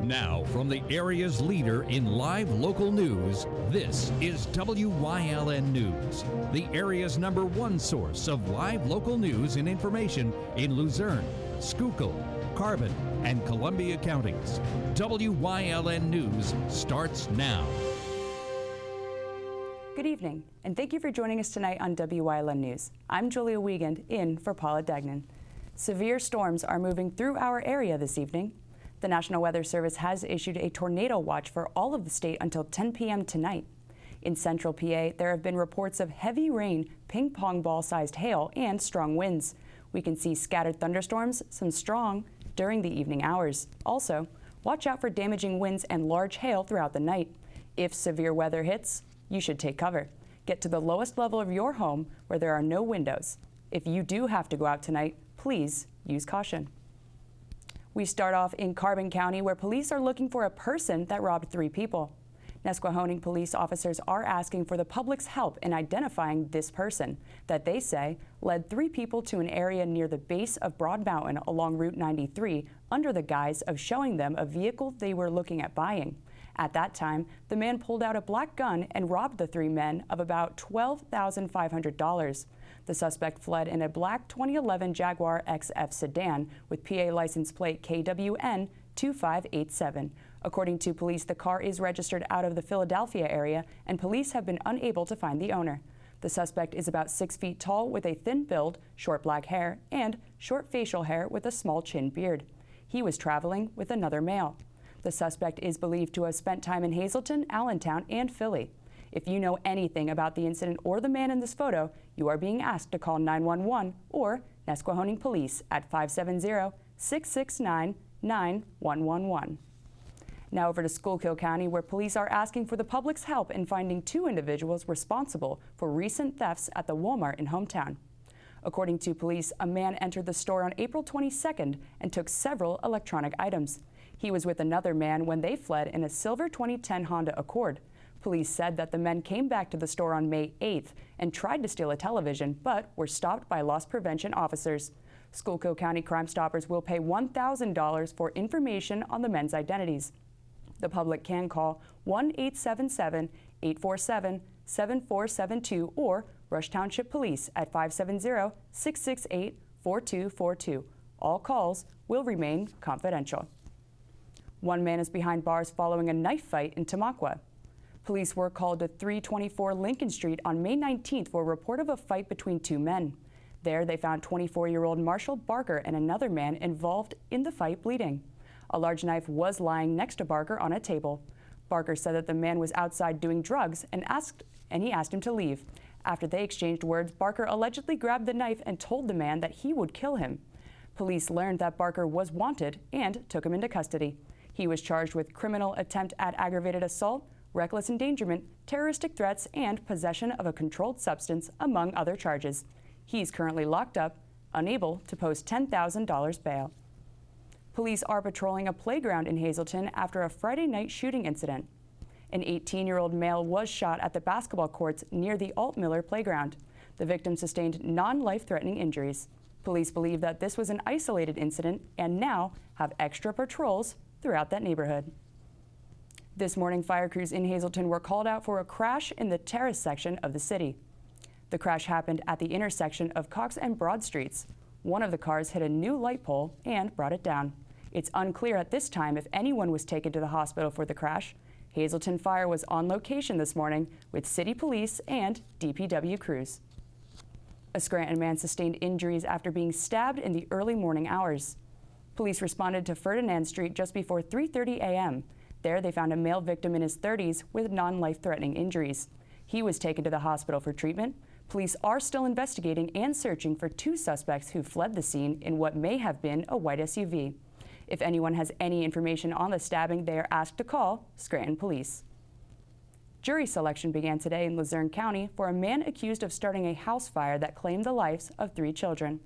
Now, from the area's leader in live local news, this is WYLN News, the area's #1 source of live local news and information in Luzerne, Schuylkill, Carbon, and Columbia counties. WYLN News starts now. Good evening, and thank you for joining us tonight on WYLN News. I'm Julia Wiegand, in for Paula Degnan. Severe storms are moving through our area this evening. The National Weather Service has issued a tornado watch for all of the state until 10 p.m. tonight. In central PA, there have been reports of heavy rain, ping-pong ball-sized hail, and strong winds. We can see scattered thunderstorms, some strong, during the evening hours. Also, watch out for damaging winds and large hail throughout the night. If severe weather hits, you should take cover. Get to the lowest level of your home where there are no windows. If you do have to go out tonight, please use caution. We start off in Carbon County, where police are looking for a person that robbed 3 people. Nesquehoning police officers are asking for the public's help in identifying this person that they say led 3 people to an area near the base of Broad Mountain along Route 93 under the guise of showing them a vehicle they were looking at buying. At that time, the man pulled out a black gun and robbed the 3 men of about $12,500. The suspect fled in a black 2011 Jaguar XF sedan with PA license plate KWN 2587. According to police, the car is registered out of the Philadelphia area, and police have been unable to find the owner. The suspect is about 6 feet tall with a thin build, short black hair, and short facial hair with a small chin beard. He was traveling with another male. The suspect is believed to have spent time in Hazleton, Allentown, and Philly. If you know anything about the incident or the man in this photo, you are being asked to call 911 or Nesquehoning Police at 570-669-9111. Now over to Schuylkill County, where police are asking for the public's help in finding 2 individuals responsible for recent thefts at the Walmart in Hometown. According to police, a man entered the store on April 22nd and took several electronic items. He was with another man when they fled in a silver 2010 Honda Accord. Police said that the men came back to the store on May 8th and tried to steal a television, but were stopped by loss prevention officers. Schuylkill County Crime Stoppers will pay $1,000 for information on the men's identities. The public can call 1-877-847-7472 or Rush Township Police at 570-668-4242. All calls will remain confidential. 1 man is behind bars following a knife fight in Tamaqua. Police were called to 324 Lincoln Street on May 19th for a report of a fight between 2 men. There, they found 24-year-old Marshall Barker and another man involved in the fight bleeding. A large knife was lying next to Barker on a table. Barker said that the man was outside doing drugs and he asked him to leave. After they exchanged words, Barker allegedly grabbed the knife and told the man that he would kill him. Police learned that Barker was wanted and took him into custody. He was charged with criminal attempt at aggravated assault, reckless endangerment, terroristic threats, and possession of a controlled substance, among other charges. He's currently locked up, unable to post $10,000 bail. Police are patrolling a playground in Hazleton after a Friday night shooting incident. An 18-year-old male was shot at the basketball courts near the Altmiller playground. The victim sustained non-life-threatening injuries. Police believe that this was an isolated incident and now have extra patrols throughout that neighborhood. This morning, fire crews in Hazleton were called out for a crash in the Terrace section of the city. The crash happened at the intersection of Cox and Broad Streets. One of the cars hit a new light pole and brought it down. It's unclear at this time if anyone was taken to the hospital for the crash. Hazleton Fire was on location this morning with city police and DPW crews. A Scranton man sustained injuries after being stabbed in the early morning hours. Police responded to Ferdinand Street just before 3:30 a.m. There, they found a male victim in his 30s with non-life-threatening injuries. He was taken to the hospital for treatment. Police are still investigating and searching for 2 suspects who fled the scene in what may have been a white SUV. If anyone has any information on the stabbing, they are asked to call Scranton Police. Jury selection began today in Luzerne County for a man accused of starting a house fire that claimed the lives of 3 children.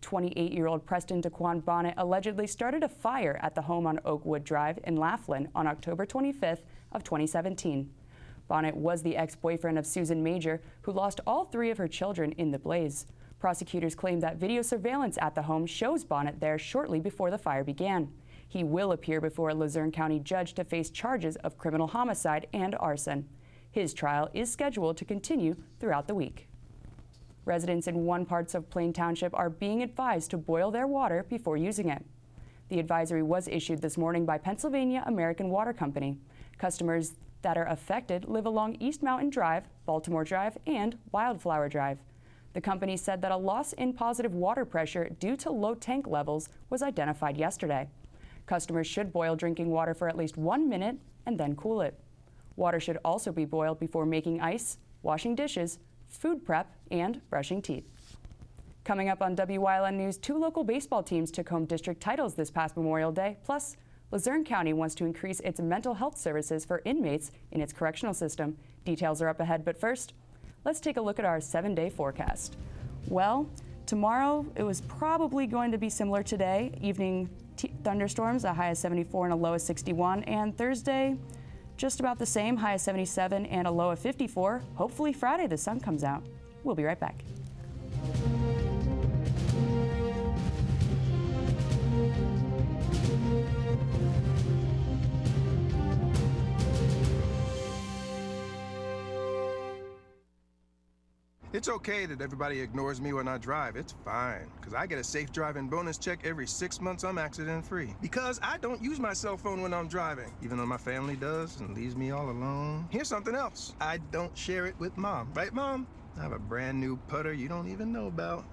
28-year-old Preston DeQuan Bonnet allegedly started a fire at the home on Oakwood Drive in Laughlin on October 25th of 2017. Bonnet was the ex-boyfriend of Susan Major, who lost all 3 of her children in the blaze. Prosecutors claim that video surveillance at the home shows Bonnet there shortly before the fire began. He will appear before a Luzerne County judge to face charges of criminal homicide and arson. His trial is scheduled to continue throughout the week. Residents in one parts of Plain Township are being advised to boil their water before using it. The advisory was issued this morning by Pennsylvania American Water Company. Customers that are affected live along East Mountain Drive, Baltimore Drive, and Wildflower Drive. The company said that a loss in positive water pressure due to low tank levels was identified yesterday. Customers should boil drinking water for at least 1 minute and then cool it. Water should also be boiled before making ice, washing dishes, food prep, and brushing teeth. Coming up on Wyln News, 2 local baseball teams took home district titles this past Memorial Day. Plus, Luzerne County wants to increase its mental health services for inmates in its correctional system. Details are up ahead, but first, let's take a look at our 7-day forecast. Well, tomorrow it was probably going to be similar today. Evening thunderstorms, a high of 74 and a low of 61, and Thursday, just about the same, high of 77 and a low of 54. Hopefully Friday the sun comes out. We'll be right back. It's okay that everybody ignores me when I drive. It's fine, because I get a safe driving bonus check every 6 months I'm accident-free. Because I don't use my cell phone when I'm driving, even though my family does and leaves me all alone. Here's something else. I don't share it with Mom. Right, Mom? I have a brand new putter you don't even know about.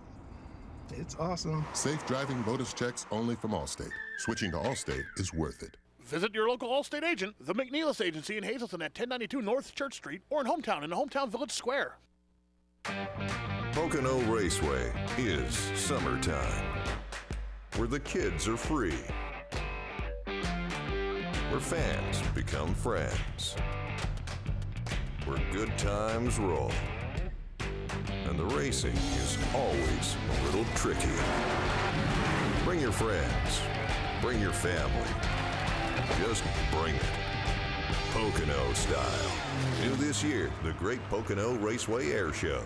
It's awesome. Safe driving bonus checks only from Allstate. Switching to Allstate is worth it. Visit your local Allstate agent, the McNeilis Agency in Hazleton at 1092 North Church Street, or in Hometown in the Hometown Village Square. Pocono Raceway is summertime, where the kids are free, where fans become friends, where good times roll, and the racing is always a little tricky. Bring your friends, bring your family, just bring it, Pocono style. New this year, the Great Pocono Raceway Air Show.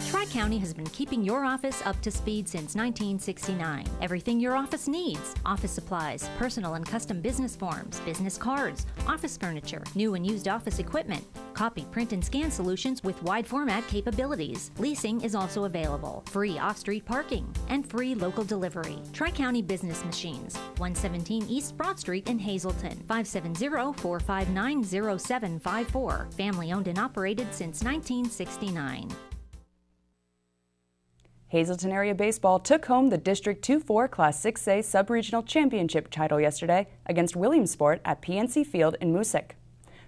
Tri-County has been keeping your office up to speed since 1969. Everything your office needs: office supplies, personal and custom business forms, business cards, office furniture, new and used office equipment, copy, print, and scan solutions with wide format capabilities. Leasing is also available, free off-street parking, and free local delivery. Tri-County Business Machines, 117 East Broad Street in Hazleton, 570-459-0754. Family owned and operated since 1969. Hazleton area baseball took home the District 2-4 Class 6A Sub-Regional Championship title yesterday against Williamsport at PNC Field in Moosic.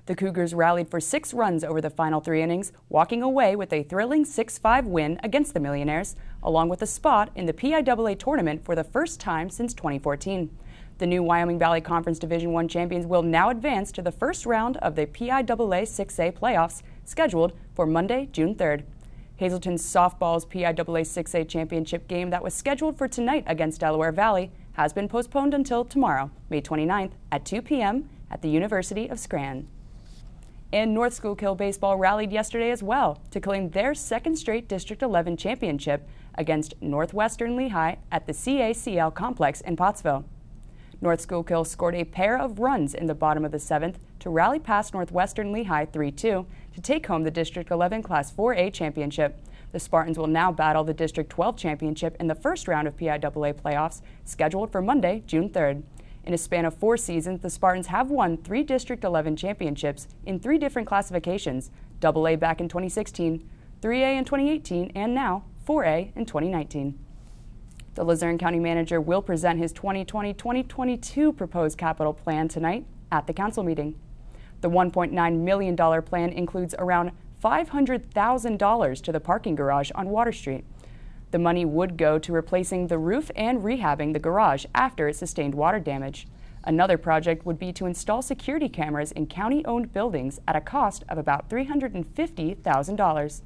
The Cougars rallied for 6 runs over the final 3 innings, walking away with a thrilling 6-5 win against the Millionaires, along with a spot in the PIAA tournament for the first time since 2014. The new Wyoming Valley Conference Division I champions will now advance to the first round of the PIAA 6A playoffs, scheduled for Monday, June 3rd. Hazleton's softball's PIAA 6A championship game that was scheduled for tonight against Delaware Valley has been postponed until tomorrow, May 29th at 2 p.m. at the University of Scranton. And North Schuylkill baseball rallied yesterday as well to claim their second straight District 11 championship against Northwestern Lehigh at the CACL complex in Pottsville. North Schuylkill scored a pair of runs in the bottom of the 7th to rally past Northwestern Lehigh 3-2 to take home the District 11 Class 4A championship. The Spartans will now battle the District 12 championship in the first round of PIAA playoffs, scheduled for Monday, June 3rd. In a span of 4 seasons, the Spartans have won 3 District 11 championships in 3 different classifications: AA back in 2016, 3A in 2018, and now 4A in 2019. The Luzerne County Manager will present his 2020-2022 proposed capital plan tonight at the council meeting. The $1.9 million plan includes around $500,000 to the parking garage on Water Street. The money would go to replacing the roof and rehabbing the garage after it sustained water damage. Another project would be to install security cameras in county-owned buildings at a cost of about $350,000.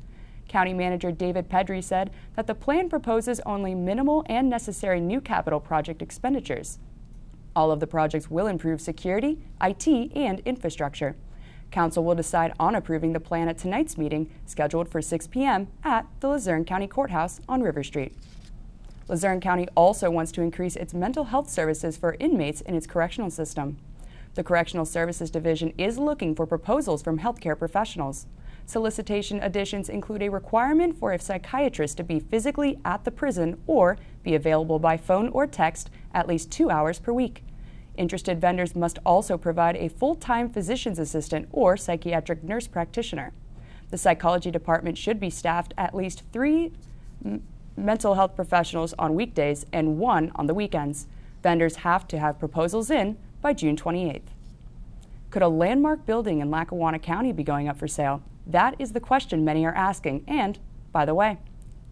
County Manager David Pedri said that the plan proposes only minimal and necessary new capital project expenditures. All of the projects will improve security, IT, and infrastructure. Council will decide on approving the plan at tonight's meeting, scheduled for 6 p.m. at the Luzerne County Courthouse on River Street. Luzerne County also wants to increase its mental health services for inmates in its correctional system. The Correctional Services Division is looking for proposals from healthcare professionals. Solicitation additions include a requirement for a psychiatrist to be physically at the prison or be available by phone or text at least 2 hours per week. Interested vendors must also provide a full-time physician's assistant or psychiatric nurse practitioner. The psychology department should be staffed at least 3 mental health professionals on weekdays and 1 on the weekends. Vendors have to have proposals in by June 28th. Could a landmark building in Lackawanna County be going up for sale? That is the question many are asking, and, by the way,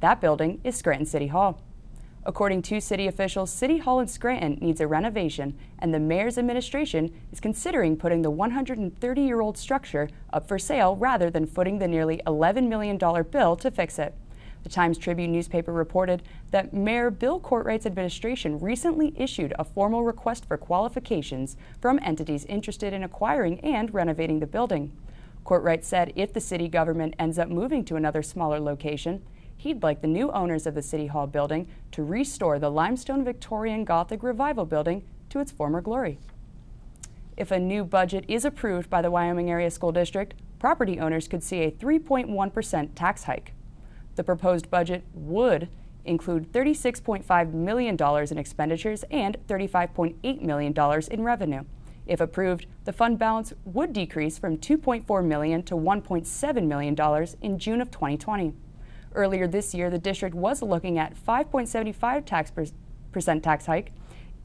that building is Scranton City Hall. According to city officials, City Hall in Scranton needs a renovation, and the mayor's administration is considering putting the 130-year-old structure up for sale rather than footing the nearly $11 million bill to fix it. The Times-Tribune newspaper reported that Mayor Bill Courtwright's administration recently issued a formal request for qualifications from entities interested in acquiring and renovating the building. Courtwright said if the city government ends up moving to another smaller location, he'd like the new owners of the City Hall building to restore the limestone Victorian Gothic Revival building to its former glory. If a new budget is approved by the Wyoming Area School District, property owners could see a 3.1% tax hike. The proposed budget would include $36.5 million in expenditures and $35.8 million in revenue. If approved, the fund balance would decrease from $2.4 million to $1.7 million in June of 2020. Earlier this year, the district was looking at 5.75% tax hike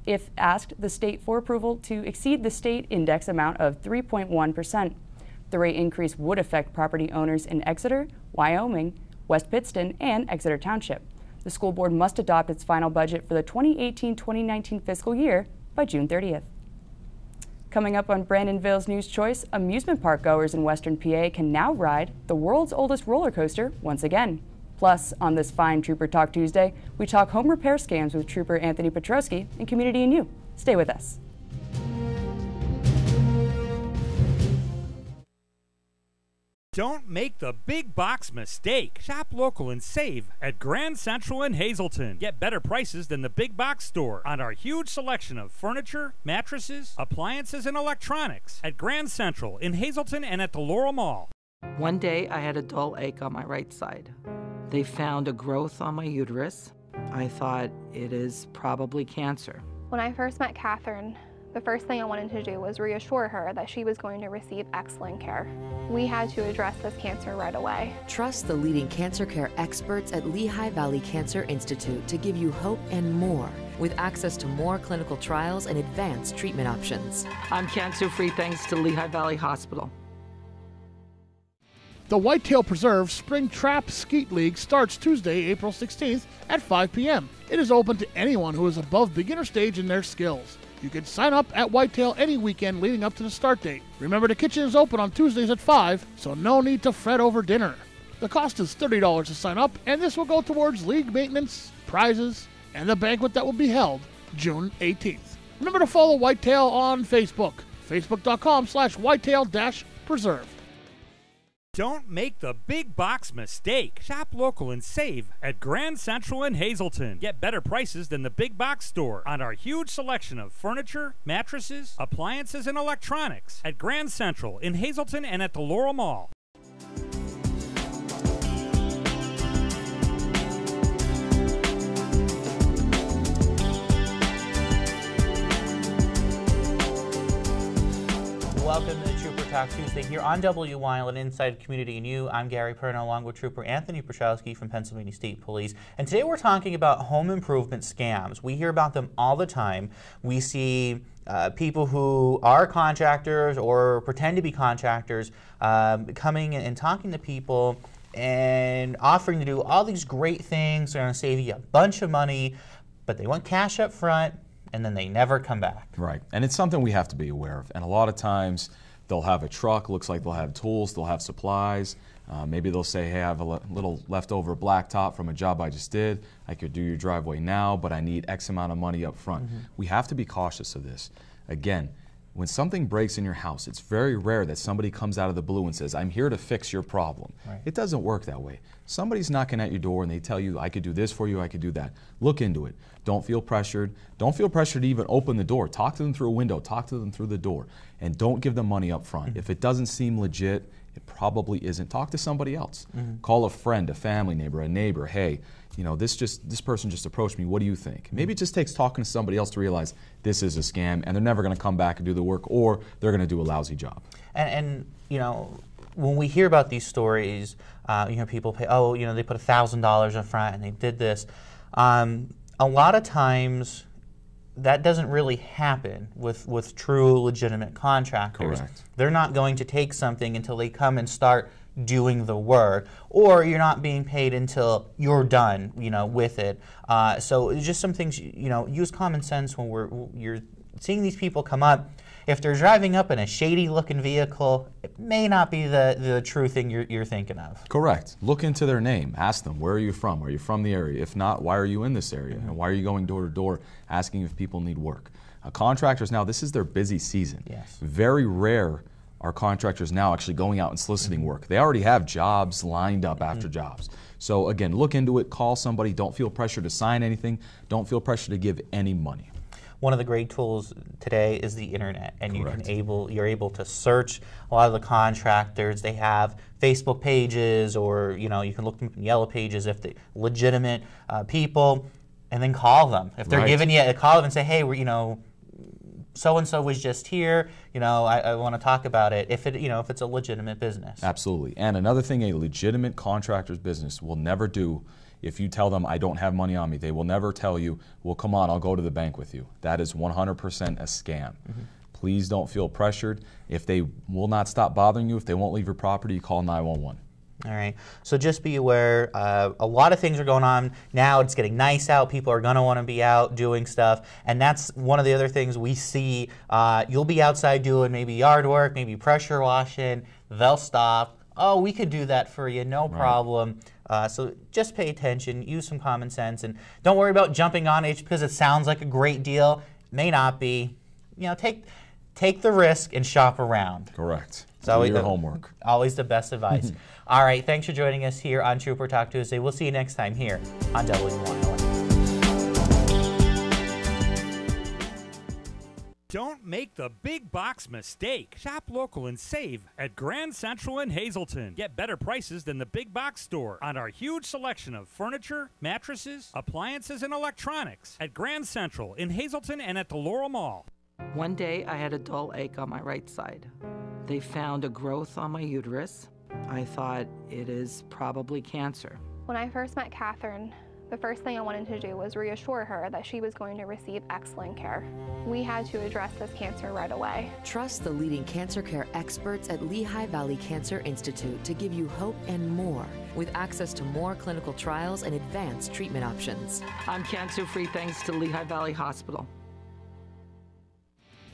if asked the state for approval to exceed the state index amount of 3.1%. The rate increase would affect property owners in Exeter, Wyoming, West Pittston, and Exeter Township. The school board must adopt its final budget for the 2018-2019 fiscal year by June 30th. Coming up on Brandonville's News Choice, amusement park goers in Western PA can now ride the world's oldest roller coaster once again. Plus, on this fine Trooper Talk Tuesday, we talk home repair scams with Trooper Anthony Petrowski in Community and You. Stay with us. Don't make the big box mistake. Shop local and save at Grand Central in Hazleton. Get better prices than the big box store on our huge selection of furniture, mattresses, appliances, and electronics at Grand Central in Hazleton and at the Laurel Mall. One day I had a dull ache on my right side. They found a growth on my uterus. I thought it is probably cancer. When I first met Catherine, the first thing I wanted to do was reassure her that she was going to receive excellent care. We had to address this cancer right away. Trust the leading cancer care experts at Lehigh Valley Cancer Institute to give you hope and more, with access to more clinical trials and advanced treatment options. I'm cancer-free thanks to Lehigh Valley Hospital. The Whitetail Preserve Spring Trap Skeet League starts Tuesday, April 16th at 5 p.m. It is open to anyone who is above beginner stage in their skills. You can sign up at Whitetail any weekend leading up to the start date. Remember, the kitchen is open on Tuesdays at 5, so no need to fret over dinner. The cost is $30 to sign up, and this will go towards league maintenance, prizes, and the banquet that will be held June 18th. Remember to follow Whitetail on Facebook, facebook.com/whitetail-preserve. Don't make the big box mistake. Shop local and save at Grand Central in Hazleton. Get better prices than the big box store on our huge selection of furniture, mattresses, appliances, and electronics at Grand Central in Hazleton and at the Laurel Mall. Welcome to the Trooper Talk Tuesday here on Wyln Inside Community and You. I'm Gary Perna along with Trooper Anthony Petrowski from Pennsylvania State Police. And today we're talking about home improvement scams. We hear about them all the time. We see people who are contractors or pretend to be contractors coming and talking to people and offering to do all these great things. They're going to save you a bunch of money, but they want cash up front, and then they never come back. Right, and it's something we have to be aware of. And a lot of times they'll have a truck, looks like they'll have tools, they'll have supplies. Maybe they'll say, hey, I have a little leftover blacktop from a job I just did. I could do your driveway now, but I need X amount of money up front. We have to be cautious of this. Again, When something breaks in your house, it's very rare that somebody comes out of the blue and says, I'm here to fix your problem. Right. It doesn't work that way. Somebody's knocking at your door and they tell you, I could do this for you, I could do that. Look into it. Don't feel pressured. Don't feel pressured to even open the door. Talk to them through a window. Talk to them through the door. And don't give them money up front. If it doesn't seem legit, it probably isn't. Talk to somebody else. Call a friend, a family member, a neighbor. Hey, you know, this person just approached me. What do you think? Maybe it just takes talking to somebody else to realize this is a scam, and they're never going to come back and do the work, or they're going to do a lousy job. And you know, when we hear about these stories, you know, people pay, oh, you know, they put $1,000 up front and they did this. A lot of times, that doesn't really happen with true legitimate contractors. Correct. They're not going to take something until they come and start doing the work, or you're not being paid until you're done, you know, with it. So it's just some things, you know, use common sense when you're seeing these people come up. If they're driving up in a shady-looking vehicle, it may not be the true thing you're thinking of. Correct. Look into their name. Ask them, where are you from? Are you from the area? If not, why are you in this area? And why are you going door to door asking if people need work? Contractors now, this is their busy season. Yes. Very rare are contractors now actually going out and soliciting work. They already have jobs lined up after jobs. So again, look into it, call somebody. Don't feel pressure to sign anything. Don't feel pressure to give any money. One of the great tools today is the internet, and Correct. you're able to search a lot of the contractors. They have Facebook pages, or you know, you can look them up in Yellow Pages if they legitimate people, and then call them. If they're Right. giving you a call and say, hey, we're, you know, so and so was just here. You know, I want to talk about it. If it's a legitimate business. Absolutely. And another thing a legitimate contractor's business will never do, if you tell them I don't have money on me, they will never tell you, well, come on, I'll go to the bank with you. That is 100% a scam. Please don't feel pressured. If they will not stop bothering you, if they won't leave your property, call 911. All right, so just be aware, a lot of things are going on now. It's getting nice out. People are going to want to be out doing stuff, and that's one of the other things we see. You'll be outside doing maybe yard work, maybe pressure washing. They'll stop. Oh, we could do that for you, no problem. So just pay attention, use some common sense, and don't worry about jumping on it because it sounds like a great deal. It may not be. You know, take the risk and shop around. Correct. So do your homework. Always the best advice. All right, thanks for joining us here on Trooper Talk Tuesday. We'll see you next time here on Wyln. Don't make the big box mistake. Shop local and save at Grand Central in Hazleton. Get better prices than the big box store on our huge selection of furniture, mattresses, appliances, and electronics at Grand Central in Hazleton and at the Laurel Mall. One day I had a dull ache on my right side. They found a growth on my uterus. I thought it is probably cancer. When I first met Catherine, the first thing I wanted to do was reassure her that she was going to receive excellent care. We had to address this cancer right away. Trust the leading cancer care experts at Lehigh Valley Cancer Institute to give you hope and more, with access to more clinical trials and advanced treatment options. I'm cancer-free thanks to Lehigh Valley Hospital.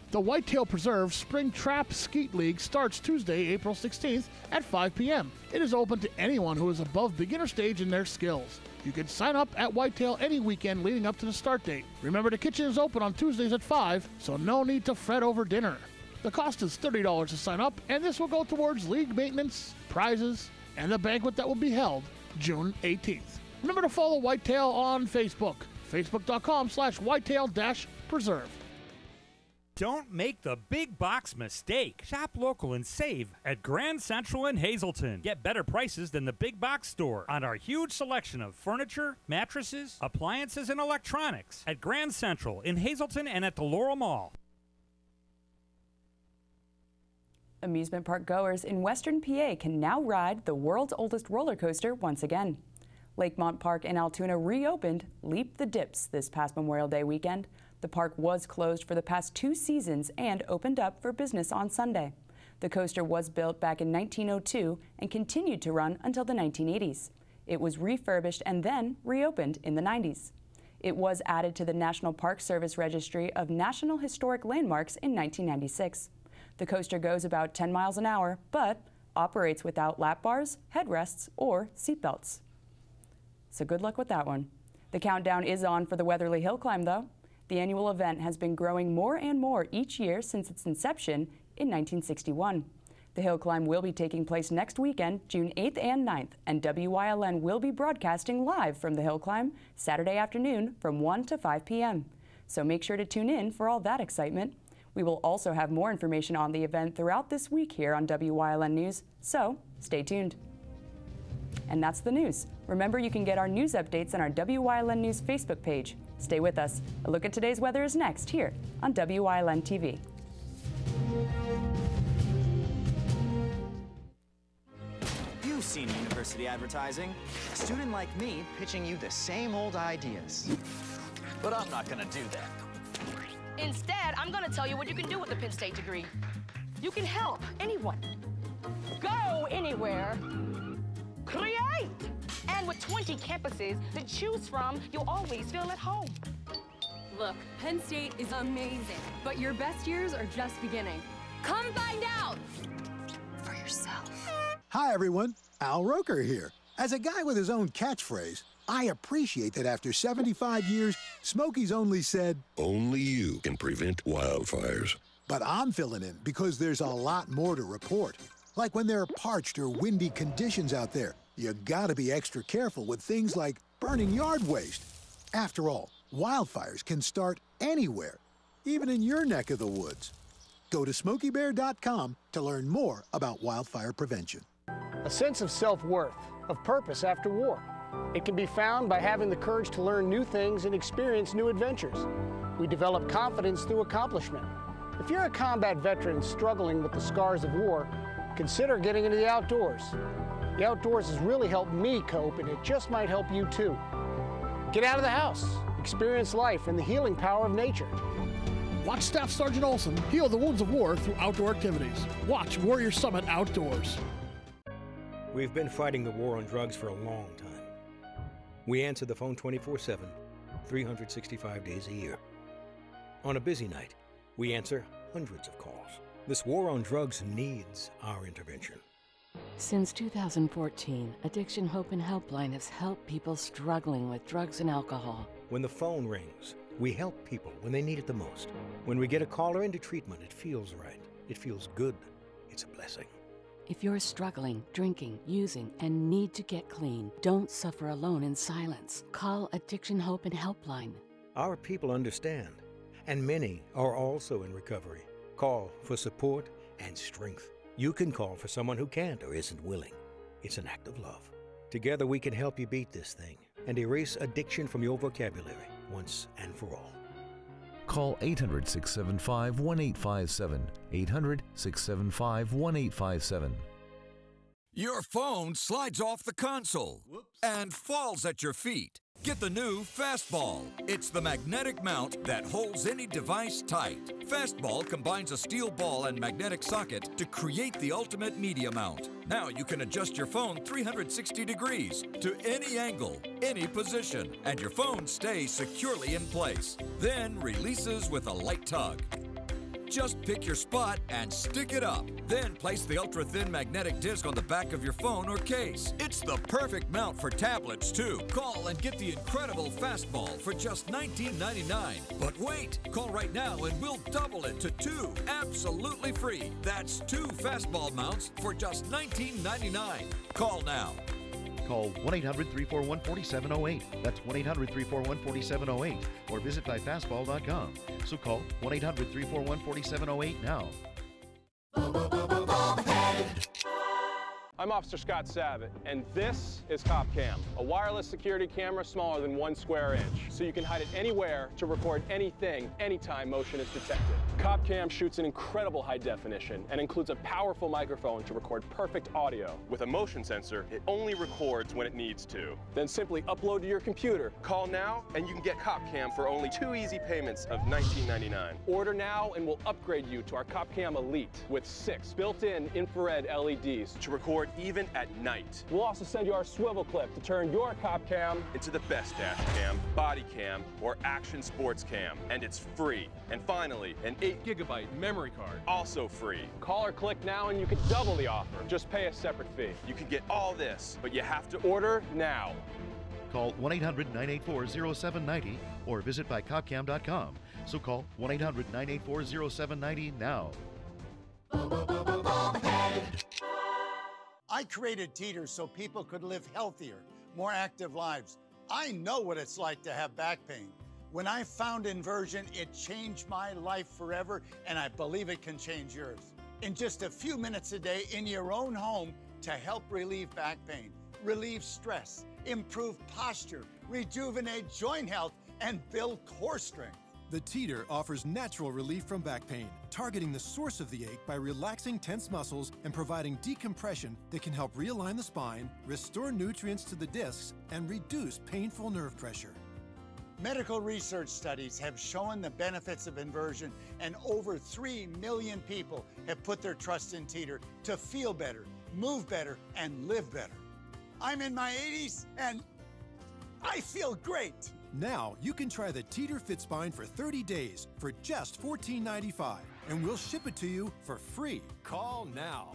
The Whitetail Preserve Spring Trap Skeet League starts Tuesday, April 16th at 5 p.m. It is open to anyone who is above beginner stage in their skills. You can sign up at Whitetail any weekend leading up to the start date. Remember, the kitchen is open on Tuesdays at 5, so no need to fret over dinner. The cost is $30 to sign up, and this will go towards league maintenance, prizes, and the banquet that will be held June 18th. Remember to follow Whitetail on Facebook, facebook.com/whitetail-preserve. Don't make the big box mistake. Shop local and save at Grand Central in Hazleton. Get better prices than the big box store on our huge selection of furniture, mattresses, appliances, and electronics at Grand Central in Hazleton and at the Laurel Mall. Amusement park goers in Western PA can now ride the world's oldest roller coaster once again. Lakemont Park in Altoona reopened Leap the Dips this past Memorial Day weekend. The park was closed for the past 2 seasons and opened up for business on Sunday. The coaster was built back in 1902 and continued to run until the 1980s. It was refurbished and then reopened in the 90s. It was added to the National Park Service Registry of National Historic Landmarks in 1996. The coaster goes about 10 miles an hour, but operates without lap bars, headrests, or seatbelts. So good luck with that one. The countdown is on for the Weatherly Hill Climb, though. The annual event has been growing more and more each year since its inception in 1961. The hill climb will be taking place next weekend, June 8th and 9th, and WYLN will be broadcasting live from the hill climb Saturday afternoon from 1 to 5 p.m. So make sure to tune in for all that excitement. We will also have more information on the event throughout this week here on WYLN News, so stay tuned. And that's the news. Remember, you can get our news updates on our WYLN News Facebook page. Stay with us. A look at today's weather is next here on WYLN TV. You've seen university advertising. A student like me pitching you the same old ideas. But I'm not gonna do that. Instead, I'm gonna tell you what you can do with a Penn State degree. You can help anyone. Go anywhere. Create! And with 20 campuses to choose from, you'll always feel at home. Look, Penn State is amazing, but your best years are just beginning. Come find out for yourself. Hi, everyone. Al Roker here. As a guy with his own catchphrase, I appreciate that after 75 years, Smokey's only said, Only you can prevent wildfires. But I'm filling in because there's a lot more to report. Like when there are parched or windy conditions out there, you gotta be extra careful with things like burning yard waste. After all, wildfires can start anywhere, even in your neck of the woods. Go to SmokeyBear.com to learn more about wildfire prevention. A sense of self-worth, of purpose after war. It can be found by having the courage to learn new things and experience new adventures. We develop confidence through accomplishment. If you're a combat veteran struggling with the scars of war, consider getting into the outdoors. The outdoors has really helped me cope, and it just might help you too. Get out of the house, experience life and the healing power of nature. Watch Staff Sergeant Olson heal the wounds of war through outdoor activities. Watch Warrior Summit Outdoors. We've been fighting the war on drugs for a long time. We answer the phone 24/7, 365 days a year. On a busy night, we answer hundreds of calls. This war on drugs needs our intervention. Since 2014, Addiction Hope and Helpline has helped people struggling with drugs and alcohol. When the phone rings, we help people when they need it the most. When we get a caller into treatment, it feels right. It feels good. It's a blessing. If you're struggling, drinking, using, and need to get clean, don't suffer alone in silence. Call Addiction Hope and Helpline. Our people understand, and many are also in recovery. Call for support and strength. You can call for someone who can't or isn't willing. It's an act of love. Together we can help you beat this thing and erase addiction from your vocabulary once and for all. Call 800-675-1857. 800-675-1857. Your phone slides off the console and falls at your feet. Get the new Fastball. It's the magnetic mount that holds any device tight. Fastball combines a steel ball and magnetic socket to create the ultimate media mount. Now you can adjust your phone 360 degrees to any angle, any position, and your phone stays securely in place. Then releases with a light tug. Just pick your spot and stick it up. Then place the ultra-thin magnetic disc on the back of your phone or case. It's the perfect mount for tablets, too. Call and get the incredible Fastball for just $19.99. But wait, call right now and we'll double it to 2 absolutely free. That's 2 Fastball mounts for just $19.99. Call now. Call 1-800-341-4708. That's 1-800-341-4708. Or visit myfastball.com. So call 1-800-341-4708 now. I'm Officer Scott Savitt, and this is CopCam, a wireless security camera smaller than 1 square inch, so you can hide it anywhere to record anything, anytime motion is detected. CopCam shoots in incredible high definition and includes a powerful microphone to record perfect audio. With a motion sensor, it only records when it needs to. Then simply upload to your computer. Call now, and you can get CopCam for only 2 easy payments of $19.99. Order now, and we'll upgrade you to our CopCam Elite with 6 built-in infrared LEDs to record even at night. We'll also send you our swivel clip to turn your cop cam into the best dash cam, body cam, or action sports cam. And it's free. And finally, an 8GB memory card, also free. Call or click now and you can double the offer. Just pay a separate fee. You can get all this, but you have to order now. Call 1-800-984-0790 or visit bycopcam.com. So call 1-800-984-0790 now. I created Teeter so people could live healthier, more active lives. I know what it's like to have back pain. When I found Inversion, it changed my life forever, and I believe it can change yours. In just a few minutes a day in your own home to help relieve back pain, relieve stress, improve posture, rejuvenate joint health, and build core strength. The Teeter offers natural relief from back pain, targeting the source of the ache by relaxing tense muscles and providing decompression that can help realign the spine, restore nutrients to the discs, and reduce painful nerve pressure. Medical research studies have shown the benefits of Inversion, and over 3 million people have put their trust in Teeter to feel better, move better, and live better. I'm in my 80s, and I feel great. Now you can try the Teeter Fit Spine for 30 days for just $14.95, and we'll ship it to you for free. Call now.